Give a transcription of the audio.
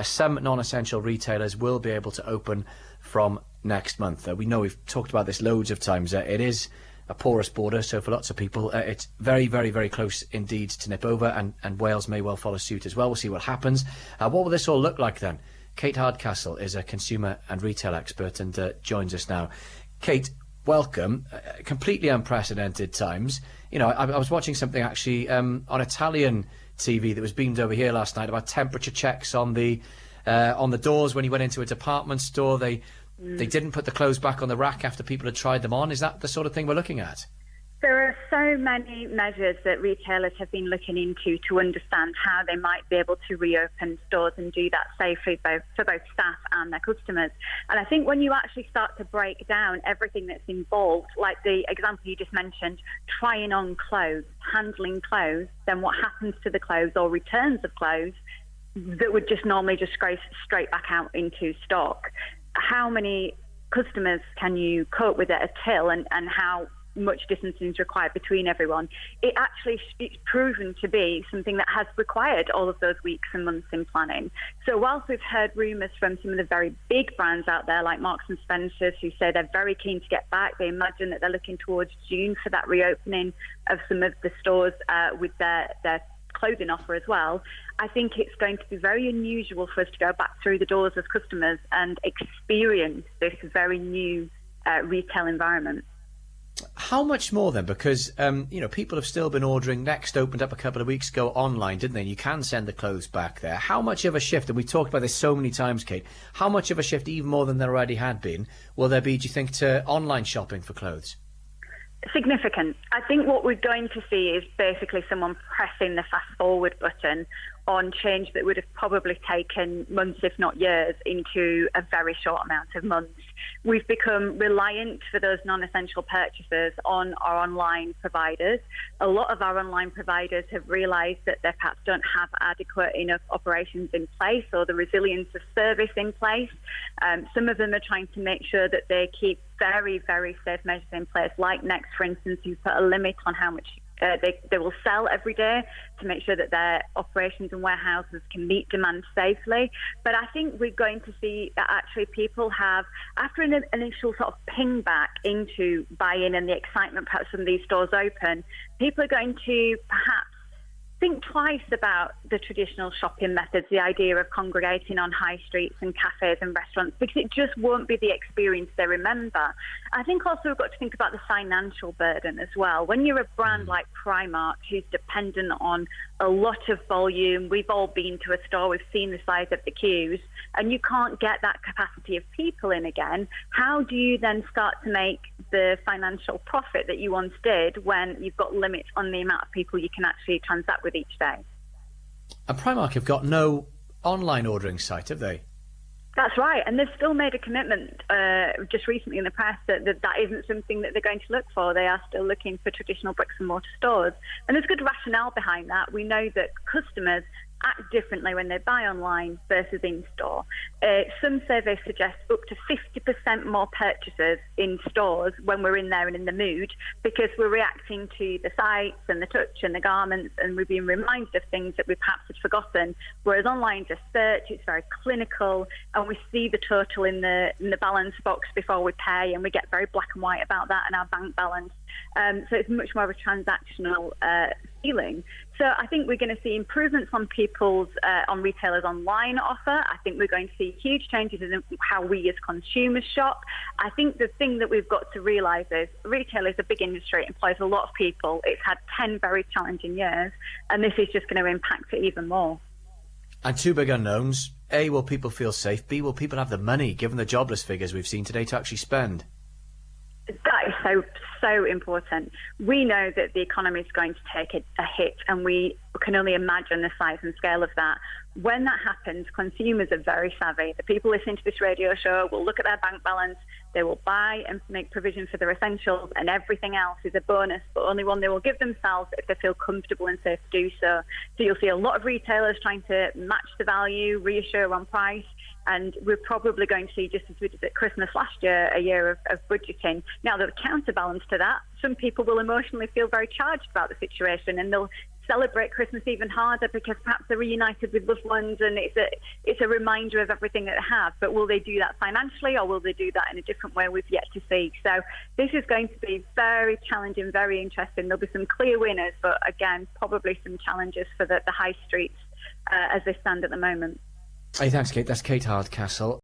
some non-essential retailers will be able to open from next month. We know we've talked about this loads of times. It is a porous border, so for lots of people it's very, very, very close indeed to nip over, and Wales may well follow suit as well. We'll see what happens. What will this all look like then? Kate Hardcastle is a consumer and retail expert and joins us now. Kate, welcome. Completely unprecedented times. You know, I was watching something actually on Italian TV that was beamed over here last night about temperature checks on the doors when you went into a department store. They didn't put the clothes back on the rack after people had tried them on. Is that the sort of thing we're looking at? There are so many measures that retailers have been looking into to understand how they might be able to reopen stores and do that safely for both staff and their customers. And I think when you actually start to break down everything that's involved, like the example you just mentioned, trying on clothes, handling clothes, then what happens to the clothes or returns of clothes that would just normally just go straight back out into stock. How many customers can you cope with at a till, and how much distancing is required between everyone? It's proven to be something that has required all of those weeks and months in planning. So whilst we've heard rumours from some of the very big brands out there like Marks and Spencer's, who say they're very keen to get back, they imagine that they're looking towards June for that reopening of some of the stores with their clothing offer as well. I think it's going to be very unusual for us to go back through the doors as customers and experience this very new retail environment. How much more then? Because, people have still been ordering. Next opened up a couple of weeks ago online, didn't they? And you can send the clothes back there. How much of a shift, and we talked about this so many times, Kate, how much of a shift, even more than there already had been, will there be, do you think, to online shopping for clothes? Significant. I think what we're going to see is basically someone pressing the fast forward button on change that would have probably taken months, if not years, into a very short amount of months. We've become reliant for those non-essential purchases on our online providers. A lot of our online providers have realised that they perhaps don't have adequate enough operations in place or the resilience of service in place. Some of them are trying to make sure that they keep very, very safe measures in place, like Next, for instance, who put a limit on how much they will sell every day to make sure that their operations and warehouses can meet demand safely. But I think we're going to see that actually people have, after an initial sort of ping back into buy-in and the excitement perhaps when these stores open, people are going to perhaps think twice about the traditional shopping methods, the idea of congregating on high streets and cafes and restaurants, because it just won't be the experience they remember. I think also we've got to think about the financial burden as well. When you're a brand like Primark, who's dependent on a lot of volume, we've all been to a store, we've seen the size of the queues, and you can't get that capacity of people in again, how do you then start to make the financial profit that you once did when you've got limits on the amount of people you can actually transact with each day? And Primark have got no online ordering site, have they? That's right, and they've still made a commitment just recently in the press that isn't something that they're going to look for. They are still looking for traditional bricks and mortar stores, and there's good rationale behind that. We know that customers act differently when they buy online versus in-store. Some surveys suggest up to 50% more purchases in stores when we're in there and in the mood, because we're reacting to the sights and the touch and the garments, and we're being reminded of things that we perhaps had forgotten. Whereas online, just search, it's very clinical, and we see the total in the balance box before we pay, and we get very black and white about that and our bank balance. So it's much more of a transactional feeling. So I think we're going to see improvements on on retailers' online offer. I think we're going to see huge changes in how we as consumers shop. I think the thing that we've got to realise is retail is a big industry. It employs a lot of people. It's had 10 very challenging years, and this is just going to impact it even more. And two big unknowns. A, will people feel safe? B, will people have the money, given the jobless figures we've seen today, to actually spend? That is so important. We know that the economy is going to take a hit, and we can only imagine the size and scale of that. When that happens, consumers are very savvy. The people listening to this radio show will look at their bank balance, they will buy and make provision for their essentials, and everything else is a bonus, but only one they will give themselves if they feel comfortable and safe to do so. So you'll see a lot of retailers trying to match the value, reassure on price, and we're probably going to see, just as we did at Christmas last year, a year of budgeting. Now, the counterbalance to that, some people will emotionally feel very charged about the situation, and they'll celebrate Christmas even harder because perhaps they're reunited with loved ones and it's a reminder of everything that they have. But will they do that financially, or will they do that in a different way? We've yet to see. So this is going to be very challenging, very interesting. There'll be some clear winners, but again, probably some challenges for the high streets as they stand at the moment. Hey, thanks, Kate. That's Kate Hardcastle.